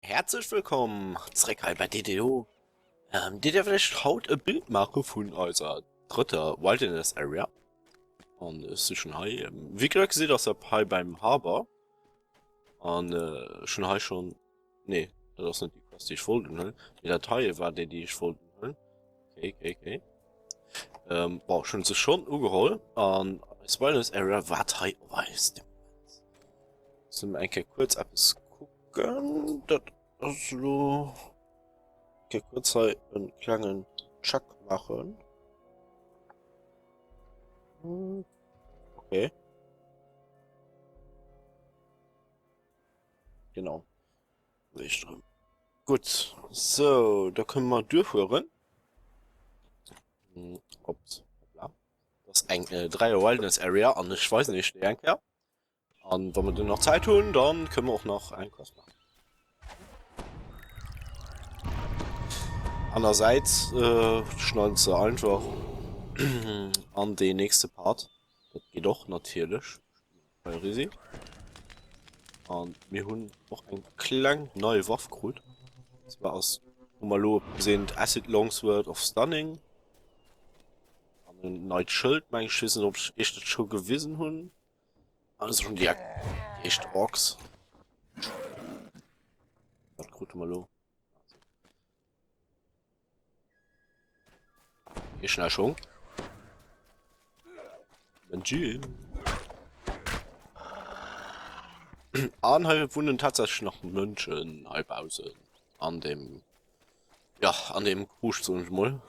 Herzlich willkommen zurück bei DDO. Die der vielleicht haut ein Bild machen von unserer dritter Wilderness Area. Und es ist schon hier. Wie gesagt, sieht das ab hier beim Harbor. Und schon hier schon. Nee, das ist nicht die Quest, die ich wollte. Ne? Die Datei war die ich wollte. Ne? Okay. Boah, schon so schon umgeholt. Und das Wilderness Area war hier weiß. Sollen wir eigentlich kurz etwas gucken? Das ist so. Okay, kurz einen kleinen Check machen. Okay, genau. Ich drin. Gut, so, da können wir durchführen. Ups. Hoppla. Das ist ein 3 Wilderness Area und ich weiß nicht, der Anker. Und wenn wir dann noch Zeit tun, dann können wir auch noch einen Kurs machen. Andererseits schneiden sie einfach an den nächsten Part. Das geht doch natürlich. Bei Risi. Und wir haben auch ein klein neue Waffe geholt. Das war aus Humalo sind Acid Longsword of Stunning. Und ein neues Schild, mein ich wissen, ob ich das schon gewesen habe. Also schon die echt Orks. Was gut Humalo. Hier schnell schon. Benji. Anhalb wurden tatsächlich noch München halbaußen. An dem. Ja, an dem Krusch zu uns mal.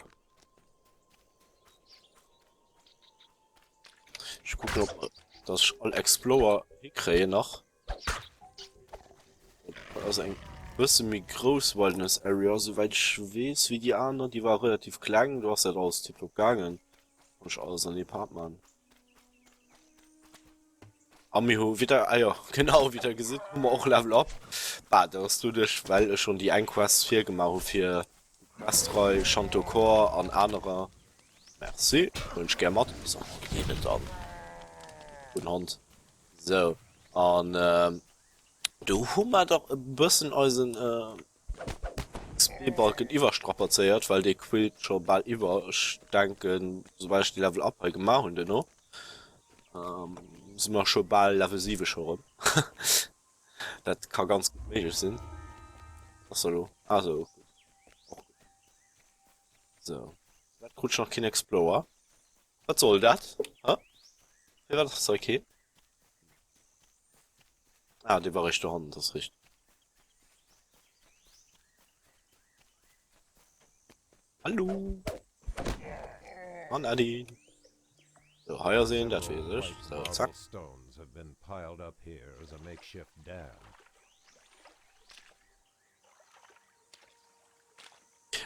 Ich gucke, ob das All Explorer kriege noch. Also ein bisschen wie groß Wilderness Area, soweit ich weiß, wie die anderen, die war relativ klein, du hast ja raus Titel gegangen. Und ich alles an die Partner. Amiho wieder, ja, genau, wieder gesehen, haben wir auch Level Up. Bah, da hast du dich, weil ich schon die Einquest 4 gemacht habe für Astroi, Chantocor und andere. Merci, wünsch gerne mal. So, geht dann. Guten Hand. So, und du haben wir doch ein bisschen unseren XP-Balken überstrapaziert, weil die Quilt schon bald über, ich denke, sobald ich die Level Up gemacht habe, noch, sind wir schon bald Level 7 schon rum. Das kann ganz gut möglich sein. Achso, also, so. Das kriegt noch kein Explorer. Was soll das? Hä? Wie war das okay? Ah, die war rechte Hand, das ist richtig. Hallo! Mann, Adi! So, heuer sehen, das weiß ich. So, zack. Stones have been piled up here as a makeshift dam.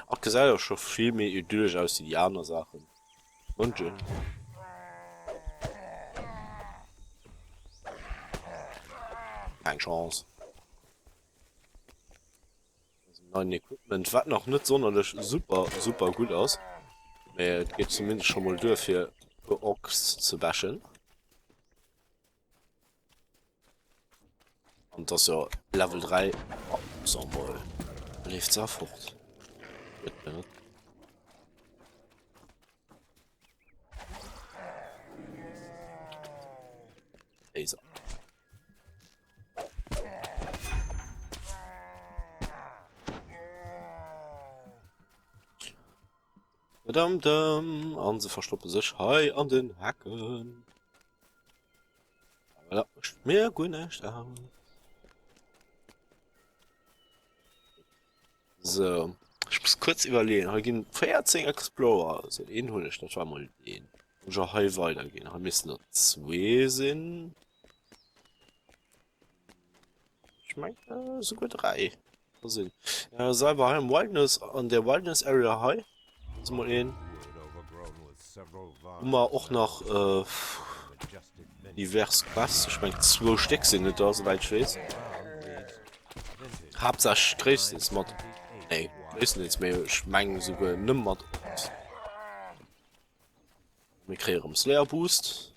Auch gesagt, auch schon viel mehr idyllisch als die anderen Sachen. Und schön. Keine Chance. Das neue Equipment war noch nicht sonderlich super gut aus. Aber geht zumindest schon mal durch für Orks zu bashen. Und das ja Level 3. Oh, so mal. Lebt sehr fort. Bitte nicht. Laser. Dam, und sie verstoppen sich hei an den Hacken. Aber da ist mir gut nicht an. So, ich muss kurz überlegen. Hier gehen 14 Explorer. Also den hole ich, das war mal den. Und schon hei weitergehen. Hier müssen noch 2 sind. Ich meine, sogar 3. Sind. Ja, selber hier im Wilderness, an der Wilderness Area High. Sind wir in. Und wir auch noch divers Quests. Ich meine, 2 Stück sind nicht da, soweit ich weiß. Hauptsache größtes Mod. Nee, größten jetzt mehr. Ich meine sogar nicht Mod. Wir kriegen Slayer Boost.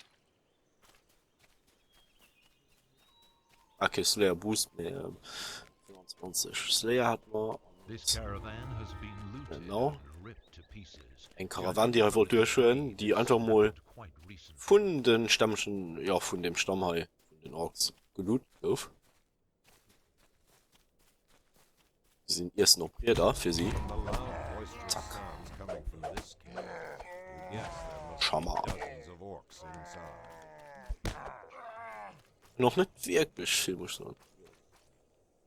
Okay, Slayer Boost mehr 20 Slayer hat man. This caravan has been looted Genau. and ripped to pieces. Ein Karawan, die einfach durchführen, die einfach mal von den Stammchen, ja, von dem Stammhai, von den Orks gelootet auf. Die sind erst noch da für sie. From the loud, boisterous Zack. sounds coming from this cave, you guess there must Schau mal. be dozens of orcs inside. Noch nicht wirklich viel, muss ich sagen.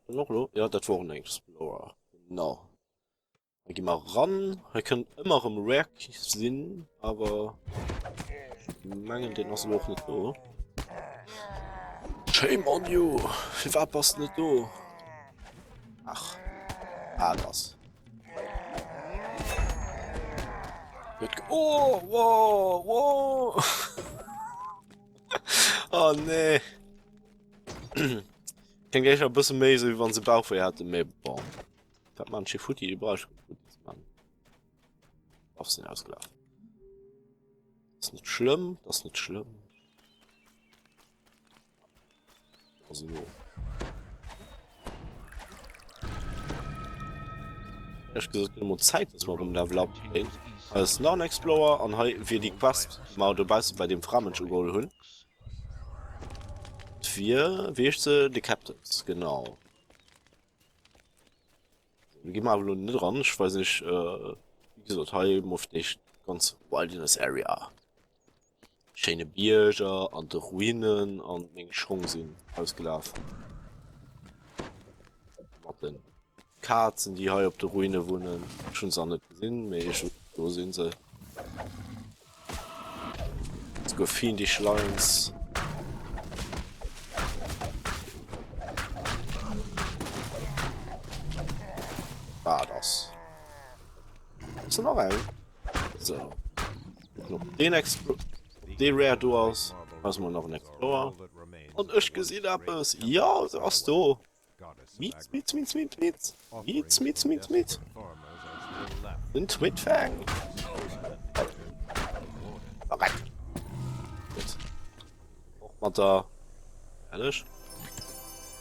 Noch, lo? Ja, das war ein Explorer. Genau. Dann gehen wir ran. Wir können immer im Rack sind, aber die mengen den also auch nicht da. Shame on you! Wie war passt nicht da? Ach. Ah, das. Oh, wow, wow! Oh, nee. Ich kann gleich ein bisschen mehr so, wie wenn sie Bauchweh hatte, mehr bauen. Da hat man Schifuti, die brauchst du gut, Mann. Aufs nicht ausgelaufen. Das ist nicht schlimm, das ist nicht schlimm. Also, ehrlich gesagt, immer Zeit, dass wir rum Level abgehen. Als Non-Explorer und wir die Quest mal dabei bei dem Framensch überall hin. Wir, wie ist sie? Die Captains, genau. Wir gehen mal aber nur nicht ran, ich weiß nicht, wie gesagt, hier auf nicht ganz Wilderness Area. Schöne Bierger an den Ruinen und Menge Schrung sind ausgelaufen. Mit Katzen, die hier auf der Ruine wohnen, schon so nicht gesehen, mehr so sind sie. Es gibt viele die Lions. War das. Ist noch ein? So. Noch den den Rare du aus. Was man noch ein Explorer. Und ich gesehen hab es. Ja, so hast du. Miet. Ein Twitfang. Alright. Gut. Braucht man da. Ehrlich?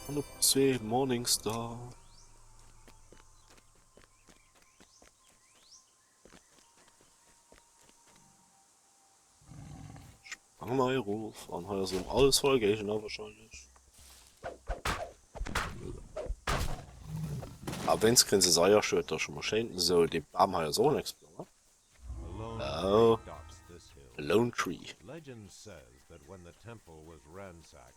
Und 2 Morningstar. Mal Ruf an heuer so alles voll gehen wahrscheinlich. Aber wenn's kein Seierschwert schon mal schenken so die Baumheuer so Explorer. Oh, a lone tree. Legend says that when the temple was ransacked,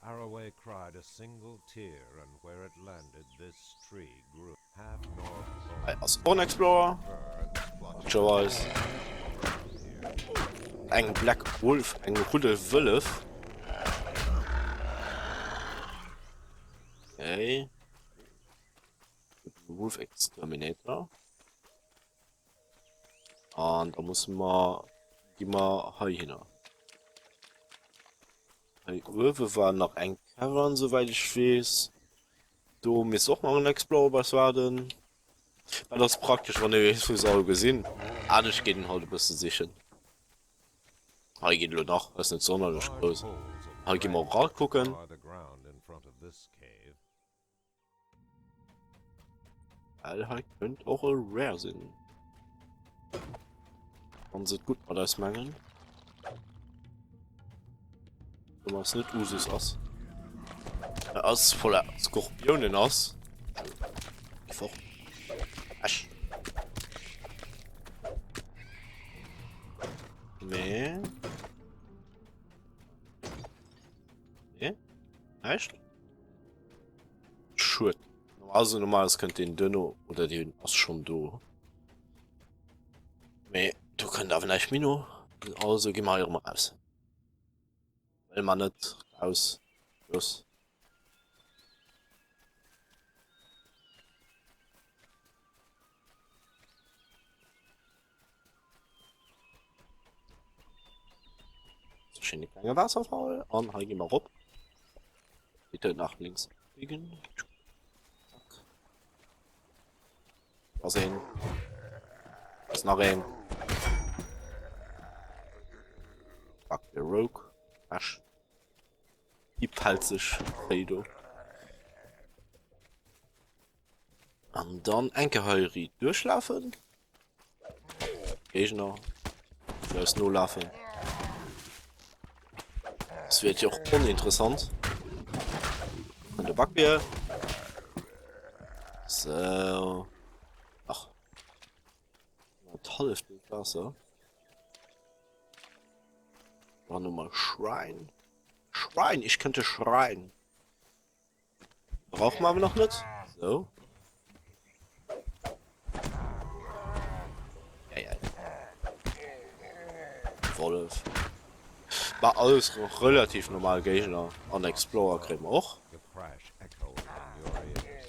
Arroway cried a single tear, and where it landed, this tree grew. Half north Als On-Explorer, schon weiß. Ein Black Wolf, ein gute Wolf. Okay. Wolf Exterminator. Und da muss man die mal hier hin. Die Wölfe waren noch ein Cavern, soweit ich weiß. Du misst auch noch ein Explorer, was war denn? Weil das praktisch, wenn ihr so Sau gesehen. Alles geht halt ein bisschen sicher. Hier geht nur noch, das ist nicht sonderlich groß. Hier gehen wir auch raus gucken. Weil hier könnte auch ein Rare sein. Und sieht gut alles mangeln. Du machst nicht Usus aus. Aus voller Skorpionen aus. Einfach. Asch. Nee. Nee? Echt? Schut. Also normales könnt den Dünno oder den aus schon du. Nee, du könnt aber nicht Mino. Also geh mal mal raus. Weil man nicht raus. Los. Schöne kleine Wasserfall. Und hier gehen wir rup. Bitte nach links biegen. Zack. Mal sehen. Was noch ein? Fuck der Rogue. Asch. Die palzig. Fedo. Und dann Enkeheuri durchlaufen. Gegner. Vielleicht nur laufen. Das wird ja auch uninteressant. Und der Backbier. So. Ach. Tolle Spielklasse. War nur mal Schrein. Schrein, ich könnte schreien. Brauchen wir aber noch nicht. So. Ja. Wolf. War alles noch relativ normal Gegner. An Explorer kriegen wir auch. The crash echoing in your ears.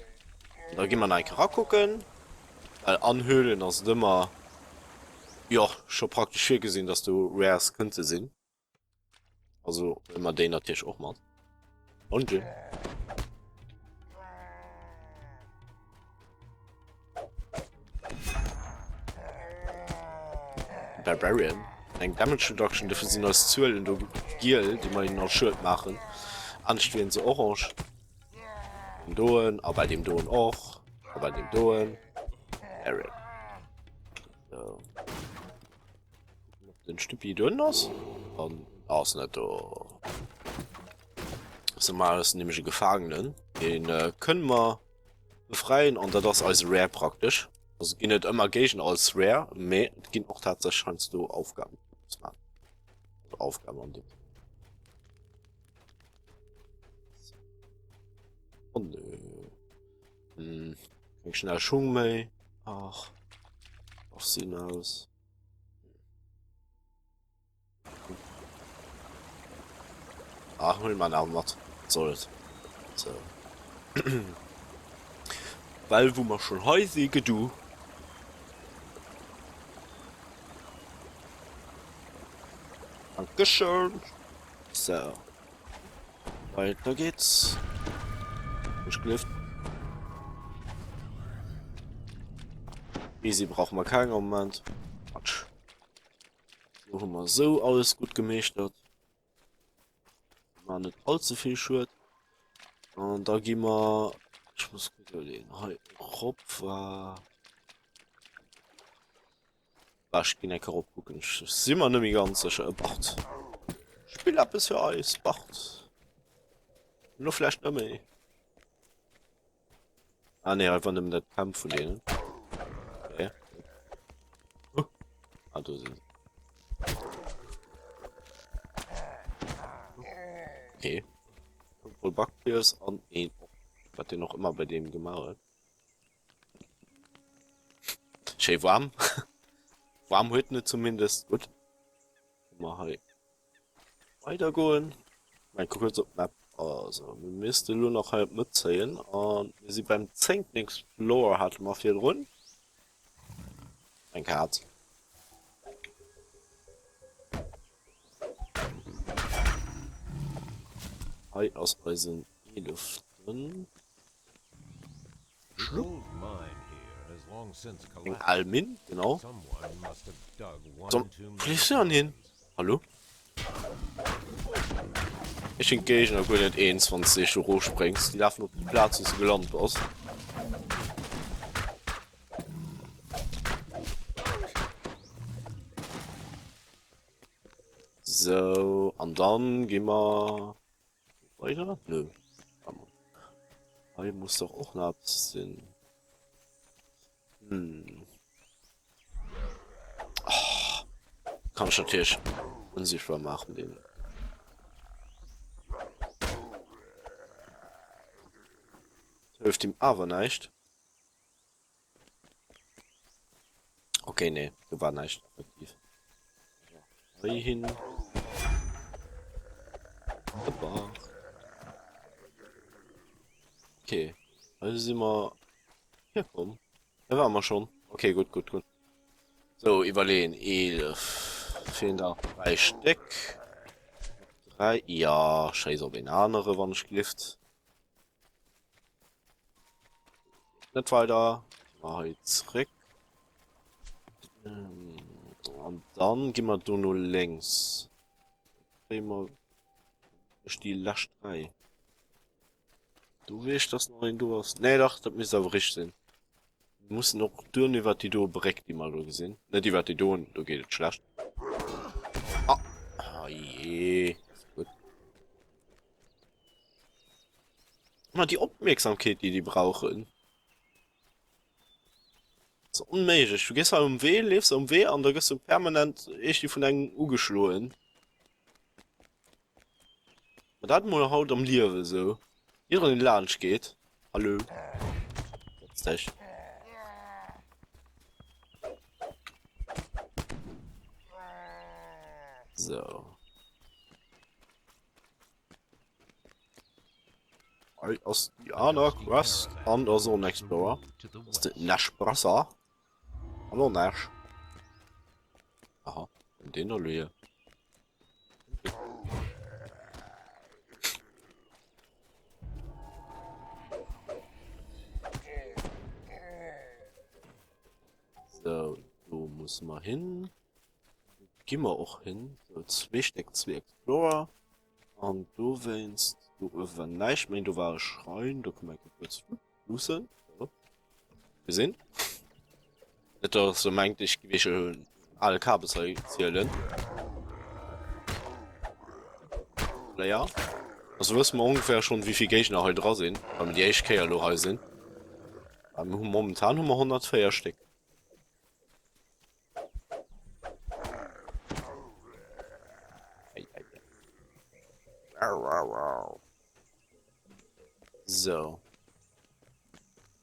Da gehen wir einfach gucken. Weil anhöhlen das immer. Ja, schon praktisch viel gesehen, dass du Rares könnte sehen. Also immer den natürlich auch mal. Und ja. Barbarian. Ein Damage Reduction dafür sind als Zuel und du Giel, die man noch Schild machen. Anstehen sie orange. Dem Doen, aber bei dem Doen auch. Aber bei dem Doen. Barbarian. So. Den Stüppi dünn aus. Und aus nicht da. Das sind mal das nämlich Gefangenen. Den können wir befreien und das als Rare praktisch. Also geht nicht immer Gegen als Rare, mehr geht auch tatsächlich kannst du Aufgaben zu machen. Also Aufgaben an dem. Oh nö. Schnell Schwung mehr. Ach. Was sieht aus? Ach, will man auch was sollt. So. Weil wo man schon häusige du. Dankeschön. So. Weiter geht's. Geschliffen. Easy brauchen wir keinen Moment. Quatsch. So haben wir so alles gut gemischt hat. War nicht allzu viel Schwert. Und da gehen wir. Ich muss gut überlegen. Rob war. Ich kann nicht gucken. Sind wir nämlich ganz sicher. Bacht. Spiel ab bis für Eis. Bacht. Nur vielleicht noch mehr. Ah ne, einfach nicht der Kampf von denen. Okay. Ah, du siehst. Okay. Wohl Backbiers an ihn. Was den noch immer bei dem gemacht. Schön warm. Warm heute nicht zumindest. Gut. Mal halt weitergehen. Mein kurz auf Map. Also, wir müssten nur noch halb mitzählen. Und wie sie beim 10. Explorer hat, mal 4 Runden. Ein Kart. Hi aus Eisen Lüften. The gold mine here has long since In collapsed. Almin, genau. Someone must have dug one So, too many Polizisten hin. Hallo? Ich bin Gegner, gut nicht 21 du hochspringst. Die laufen auf den Platz, wo du gelandet hast. So, und dann gehen wir weiter? Nö. Hier muss doch auch noch was sein. Kann ich natürlich unsichtbar machen, den. Hilft ihm aber nicht. Okay, nee, du war nicht effektiv. Ja. Hin. Aber. Okay. Also sind wir hier rum. Da waren wir schon. Okay, gut, gut, gut. So, überlegen. 11. Fehlen da 3 Stück. 3. Ja, scheiße, ob eine andere war nicht gelift. Nicht weiter. Mach ich zurück. Und dann gehen wir da nur längs. Immer die Last 3. Du willst das noch in du hast. Nee, doch, das müsste aber richtig sein. Wir müssen noch tun, wie die do breckt, die mal so gesehen. Ne, die die do, da geht es schlecht. Ah, ah je. Gut. Mal die Aufmerksamkeit, die brauchen. Das ist unmöglich. Du gehst halt um weh, lebst um weh, und da gehst du permanent echt die von deinen geschlagen. Und das muss halt am Leben so. Jeder in den Laden geht. Hallo. Jetzt echt. So. Aus Diana Quest an der Zone Explorer. Das ist der Nash Brasser. Hallo Nash. Aha, in den Höhe. So, du musst mal hin. Gehen wir auch hin. So, zwei Explorer. Und du willst du überneist, wenn du war schreien, du kannst kurz losen. So. Wir sehen. Das so meint ich gewisse alle Kabel zählen. Ja. Also wissen wir ungefähr schon, wie viel Gegner heute dran sind. Weil die HK ja sind. Aber momentan haben wir 104 Stück. So.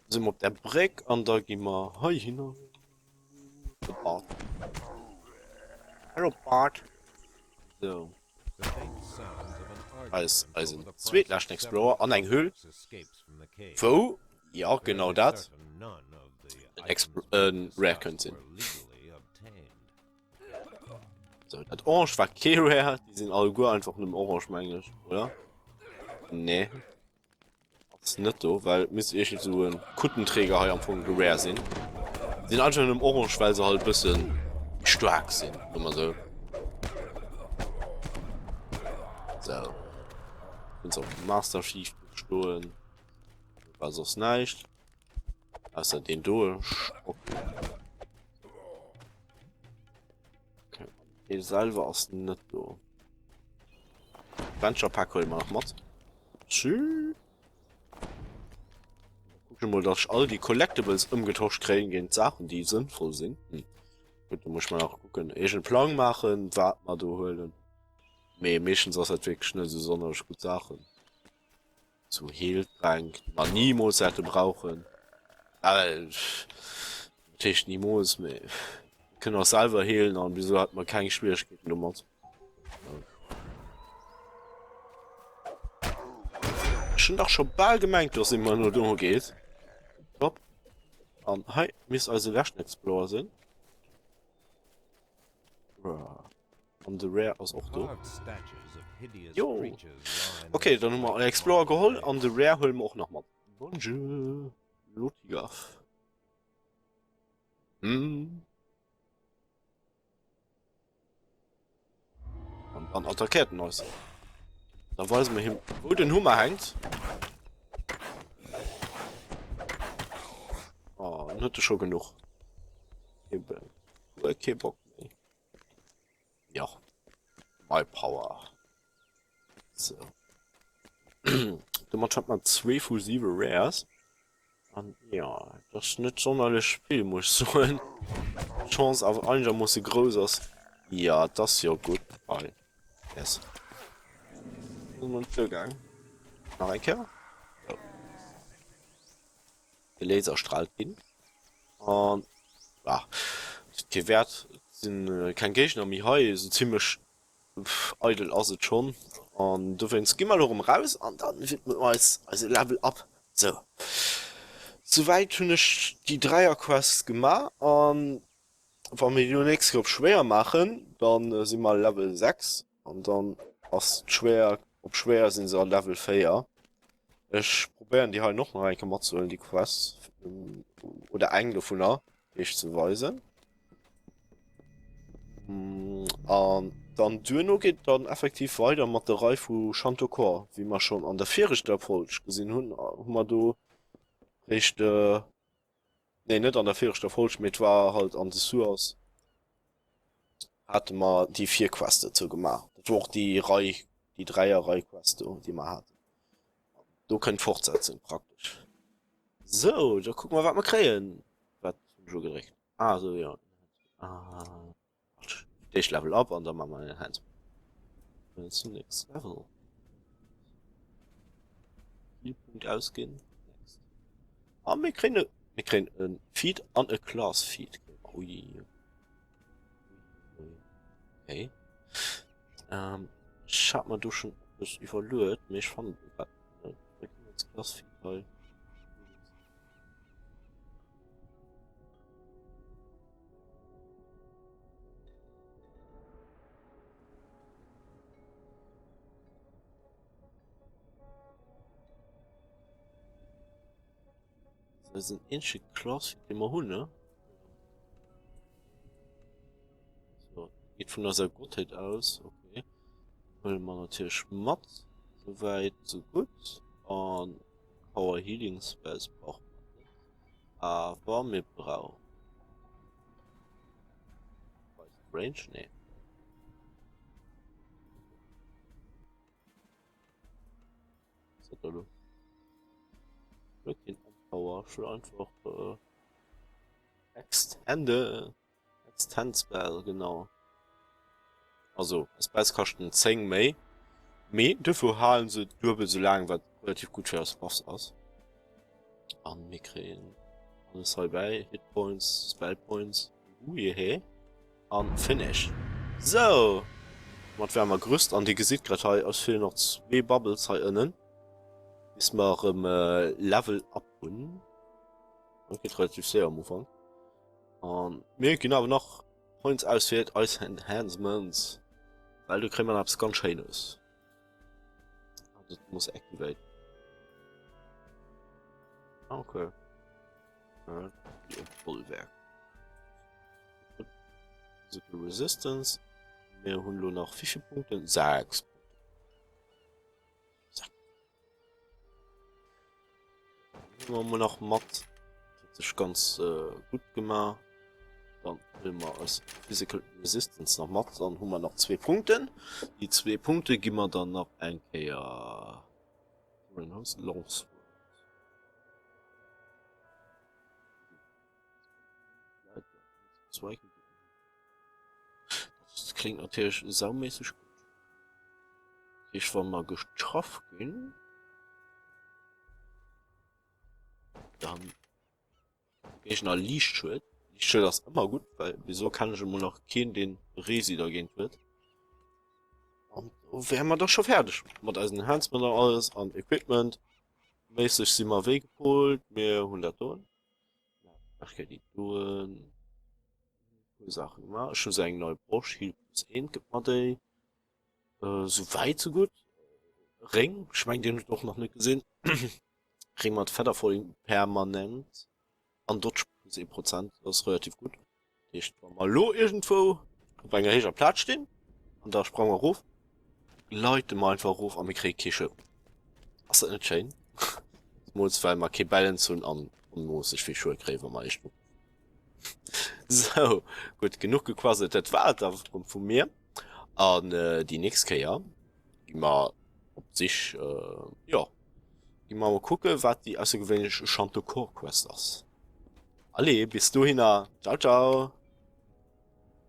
Sind wir auf der Brick und da gehen wir hi hin. Bart. Hallo Bart. So. Als ein zweitlaschen Explorer an ein Höhl. Wo? Ja, genau das. Ein Rare könnte sein. So, das Orange war K-Rare, die sind alle gut einfach nur im Orange, meine ich, oder? Nee. Das ist nicht so, weil müsste ich so ein Kuttenträger hier am Anfang Rare sind. Die sind anscheinend im Orange, weil sie halt ein bisschen stark sind, immer so. So. Bin so Master Chief gestohlen. Was ist nicht. Also den durch. Die Salve aus nicht so. Adventure Pack holen wir noch Mod. Tschüss. Guck mal, dass ich all die Collectibles umgetauscht kriegen gegen Sachen, die sinnvoll sind. Gut, da muss man auch gucken. Ich einen Plan machen, warten mal da holen. Nee, Mission ist halt wirklich nicht so sonderlich gut Sachen. Zu Healtrank, man niemals hätte brauchen. Aber natürlich niemals mehr. Können auch selber heilen und wieso hat man keine Schwierigkeiten gemacht. Ja. Schon doch schon bald gemeint, dass immer nur da geht. Top. Und hi, müsst also Laschen Explorer sind. Und der Rare ist auch da. Jo. Okay, dann haben wir einen Explorer geholt und der Rare holen wir auch nochmal. Bonjour. Lutigaf. Und dann attackiert uns. Da weiß man hin, wo den Hummer hängt. Oh, dann hätte schon genug. Okay, Bock. Ja. My Power. So. Du machst mal 2 fusive Rares. Und ja, das ist nicht sonderlich Spiel, muss ich sagen. Chance auf einer muss sie größer sein. Ja, das ist ja gut. Bye. Yes. Zugang. Noch ein Kerl. So. Der Laser strahlt hin. Und ja, die Wert sind kein Gegner mehr high, so ziemlich idle also schon. Und du fängst geh mal rum raus und dann wird man als Level up. So. Soweit schon ich die Dreier-Quests gemacht und wenn wir die nächste schwer machen, dann sind wir Level 6 und dann schwer, ob schwer sind sie Level 4. Ich probiere die halt noch mal ein zu holen, die Quests oder eigentlich von da ich zu weisen. Und dann Duno geht dann effektiv weiter mit der Reihe von Chantocor, wie wir schon an der 4. Folge gesehen haben, wir da recht Nee, nicht an der vierter Vollschmidt war halt an de Suas. Hatte man die 4 Queste zu gemacht. Das war auch die Dreierreihe Queste, die man hat. Du könnt fortsetzen, praktisch. So, da gucken wir, was wir kriegen. Was schon gerecht. Ah, so, ja. Ah, ich level up und dann machen wir den Hand. Zum nächsten Level. 4 Punkte ausgehen. Next. Ah, wir kriegen ein Feed an a Class Feed. Ui. Okay. Ich hab mal du schon das überlöst. Mich fand, wir können jetzt Class Feed, weil. Das ist ein ähnlicher Class Feed, den wir holen, ne? So, geht von der Gottheit aus, okay. Wollen wir natürlich matt. Soweit, so gut. Und Power Healing Spells braucht man nicht. Aber wir brauchen. Range? Nee. Was hat er da? Breaking Power. Ich will einfach Extend Spell, genau. Also, Spells kosten 10 May. Dafür halen sie doppelt so lang, was relativ gut für das Boss aus. Und wir kriegen alles dabei. Hitpoints, Spellpoints. Hey. Und Finish. So! Was wir mal größt an die Gesichtskarte aus fehlen noch 2 Bubbles hier innen. Bis wir Level abholen. Das geht relativ sehr am Anfang. Und wir können aber noch Points auswählen als Enhancements. Weil du kriegst man etwas ganz Schönes. Das muss activate. Okay. Ja, die Bollwerk. Physical Resistance. Wir holen nur noch wie viele Punkte? 6. Machen wir noch matt. Das ist ganz gut gemacht. Dann will wir als Physical Resistance noch matt. Dann haben wir noch 2 Punkte. Die 2 Punkte geben wir dann noch ein Longsword. Das klingt natürlich saumäßig gut. Ich war mal gestraft gehen. Dann gehe ich nach Lichtschild. Lichtschild ist immer gut, weil wieso kann ich immer noch keinen, den Resi da gehen wird. Und wären wir doch schon fertig. Mit also Enhancement und alles an Equipment. Mäßig sind wir weggeholt. Mehr 100 Tonnen. Ach, geht die tun. Coole Sachen. Ja, schon sagen, neue Bosch. Heal plus 1 gibt man die. So weit, so gut. Ring. Ich meine, den doch noch nicht gesehen. Ring hat Federfolding permanent. An Dodge plus 1%. Das ist relativ gut. Ich war mal lo irgendwo. Auf einer höheren Platz stehen. Und da sprang er ruf. Leute mal einfach ruf an mich Kische. Was ist das nicht schön? Muss weil man kein Balance und muss ich viel Schuhe kriegen, wenn man echt. So, gut, genug gequasselt. Das war das von mir. Und die nächste Jahr, die mal ob sich, ja, die mal gucken, was die außergewöhnliche Chantecourt Quest ist. Alle, bis du hin. Ciao, ciao.